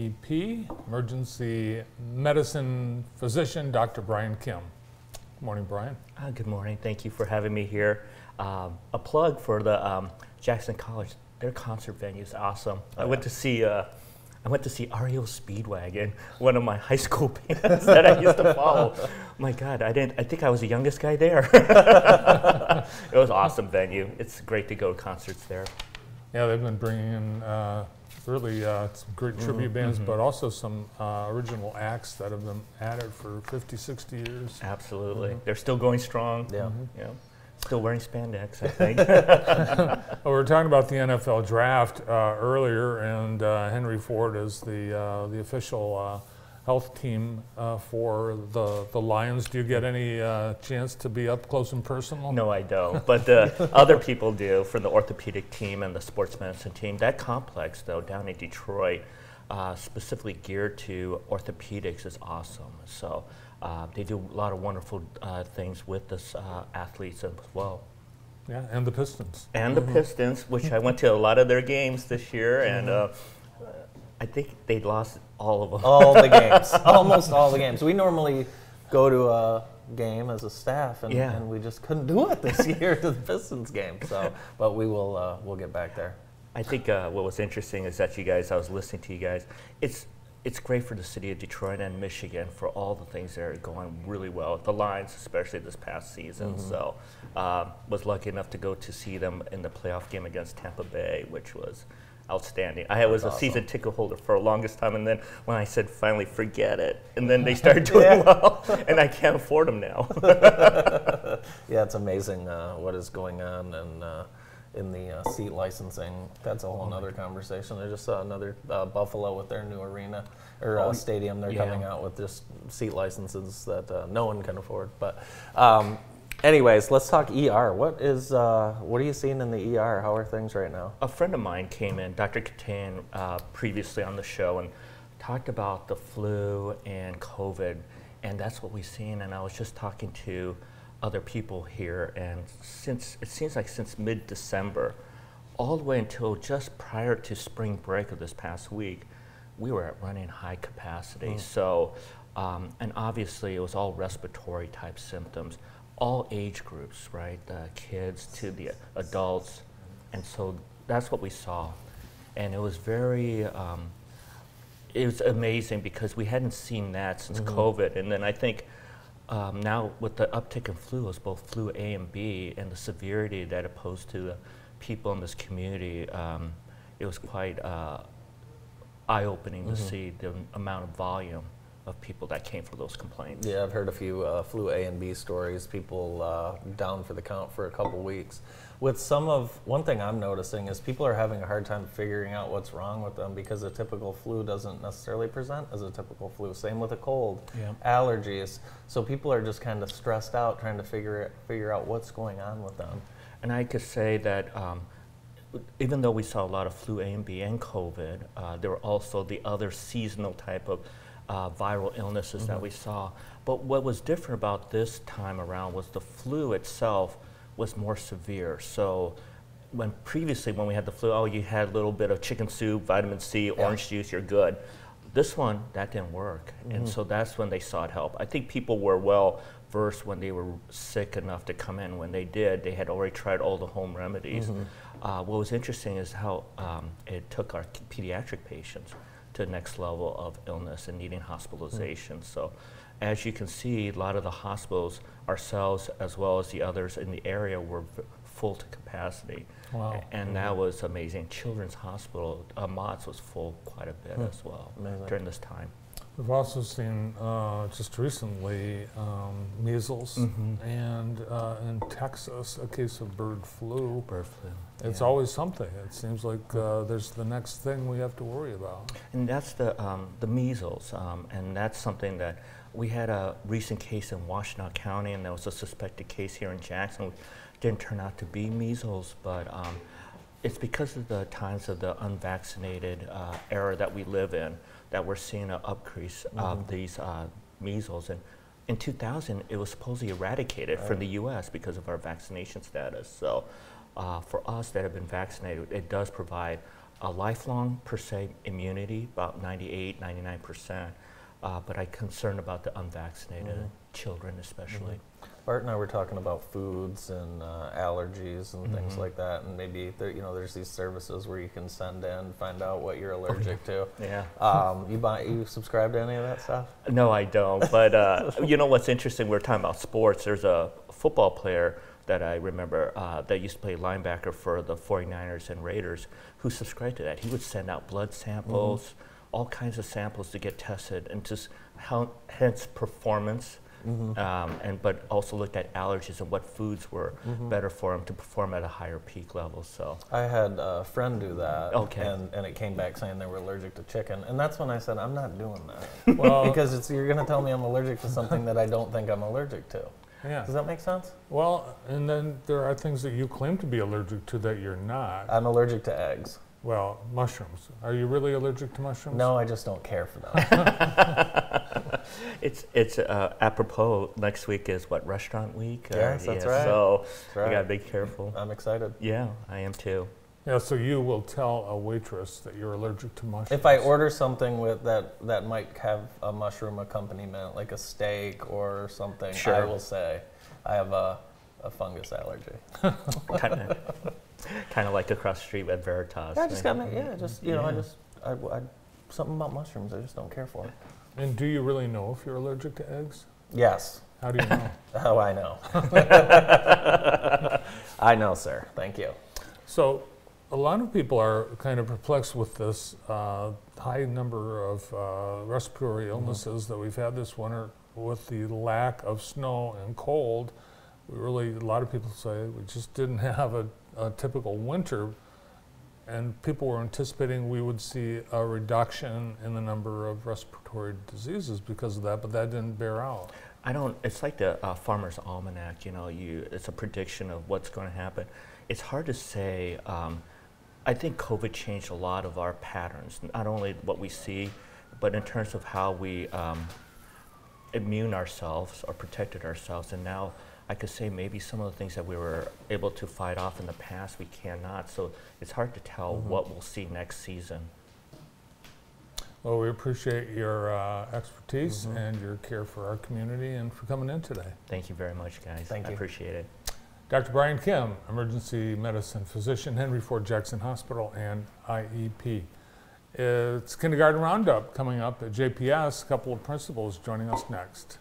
EVP, Emergency Medicine Physician, Dr. Brian Kim. Good morning, Brian. Good morning. Thank you for having me here. A plug for the Jackson College. Their concert venue is awesome. I went to see REO Speedwagon, one of my high school bands that I used to follow. My God, I think I was the youngest guy there. It was an awesome venue. It's great to go to concerts there. Yeah, they've been bringing in really some great tribute bands, but also some original acts that have been at it for 50, 60 years. Absolutely. They're still going strong. Yeah. Yeah. Still wearing spandex, I think. Well, we were talking about the NFL draft earlier, and Henry Ford is the official health team for the Lions. Do you get any chance to be up close and personal? No, I don't. But other people do, from the orthopedic team and the sports medicine team. That complex, though, down in Detroit, specifically geared to orthopedics, is awesome. So they do a lot of wonderful things with this athletes as well. Yeah, and the Pistons. And the Pistons, which I went to a lot of their games this year, and I think they lost all of them. All the games, almost all the games. We normally go to a game as a staff, and we just couldn't do it this year to the Pistons game. So, but we will we'll get back there. I think what was interesting is that I was listening to you guys. It's great for the city of Detroit and Michigan for all the things that are going really well. The Lions, especially this past season. So, was lucky enough to go to see them in the playoff game against Tampa Bay, which was outstanding. I was a season ticket holder for the longest time, and then when I said finally forget it, and then they started doing well, and I can't afford them now. Yeah, it's amazing what is going on, and in the seat licensing, that's a whole other conversation. I just saw another Buffalo with their new arena or stadium. They're coming out with just seat licenses that no one can afford. But anyways, let's talk ER. What are you seeing in the ER? How are things right now? A friend of mine came in, Dr. Katan, previously on the show, and talked about the flu and COVID, and that's what we've seen. And I was just talking to other people here, and it seems like since mid-December, all the way until just prior to spring break of this past week, we were at running high capacity. So, and obviously it was all respiratory type symptoms, all age groups, right? The kids to the adults, and so that's what we saw, and it was very. It was amazing because we hadn't seen that since COVID, and then I think. Now with the uptick in flu, it was both flu A and B, and the severity that it posed to the people in this community, it was quite eye-opening to see the amount of volume of people that came for those complaints. Yeah, I've heard a few flu A and B stories, people down for the count for a couple weeks. With one thing I'm noticing is people are having a hard time figuring out what's wrong with them because a typical flu doesn't necessarily present as a typical flu. Same with a cold, allergies. So people are just kind of stressed out trying to figure out what's going on with them. And I could say that even though we saw a lot of flu A and B and COVID, there were also the other seasonal type of viral illnesses that we saw. But what was different about this time around was the flu itself was more severe. So previously when we had the flu, you had a little bit of chicken soup, vitamin C, orange juice, you're good. This one, that didn't work. And so that's when they sought help. I think people were well versed when they were sick enough to come in. When they did, they had already tried all the home remedies. What was interesting is how it took our pediatric patients to the next level of illness and needing hospitalization. So as you can see, a lot of the hospitals, ourselves as well as the others in the area, were full to capacity. Wow. And that was amazing. Children's Hospital, Mott's, was full quite a bit as well during this time. We've also seen just recently measles and in Texas a case of bird flu. It's always something. It seems like there's the next thing we have to worry about. And that's the measles, and that's something that we had a recent case in Washtenaw County, and there was a suspected case here in Jackson. It didn't turn out to be measles, but it's because of the times of the unvaccinated era that we live in that we're seeing an increase of these measles. And in 2000, it was supposedly eradicated from the U.S. because of our vaccination status. So for us that have been vaccinated, it does provide a lifelong, per se, immunity, about 98, 99%, but I'm concerned about the unvaccinated children especially. Bart and I were talking about foods and allergies and things like that, and maybe there's these services where you can send in, find out what you're allergic to. Yeah. You subscribe to any of that stuff? No, I don't. But you know what's interesting? We're talking about sports. There's a football player that I remember that used to play linebacker for the 49ers and Raiders who subscribed to that. He would send out blood samples, all kinds of samples to get tested, and just hence performance. But also looked at allergies and what foods were better for him to perform at a higher peak level. So I had a friend do that, Okay. and it came back saying they were allergic to chicken, and that's when I said I'm not doing that. Well, because you're going to tell me I'm allergic to something that I don't think I'm allergic to. Yeah. Does that make sense? Well, and then there are things that you claim to be allergic to that you're not. I'm allergic to eggs. Well, mushrooms. Are you really allergic to mushrooms? No, I just don't care for them. it's apropos. Next week is what, restaurant week? Yes, that's right. So That's right. you gotta be careful. I'm excited. Yeah, I am too. Yeah, so you will tell a waitress that you're allergic to mushrooms. If I order something with that might have a mushroom accompaniment, like a steak or something, Sure. I will say I have a fungus allergy. Kind of like across the street at Veritas. I just got me. Yeah, I something about mushrooms. I just don't care for it. And do you really know if you're allergic to eggs? Yes. How do you know? Oh, I know. I know, sir. Thank you. So a lot of people are kind of perplexed with this high number of respiratory illnesses that we've had this winter with the lack of snow and cold. A lot of people say we just didn't have a typical winter, and people were anticipating we would see a reduction in the number of respiratory diseases because of that, but that didn't bear out. It's like the Farmer's Almanac, it's a prediction of what's going to happen. It's hard to say. I think COVID changed a lot of our patterns, not only what we see, but in terms of how we immune ourselves or protected ourselves. And now I could say maybe some of the things that we were able to fight off in the past, we cannot. So it's hard to tell what we'll see next season. Well, we appreciate your expertise and your care for our community and for coming in today. Thank you very much, guys. Thank you. I appreciate it. Dr. Brian Kim, emergency medicine physician, Henry Ford Jackson Hospital and IEP. It's Kindergarten Roundup coming up at JPS. A couple of principals joining us next.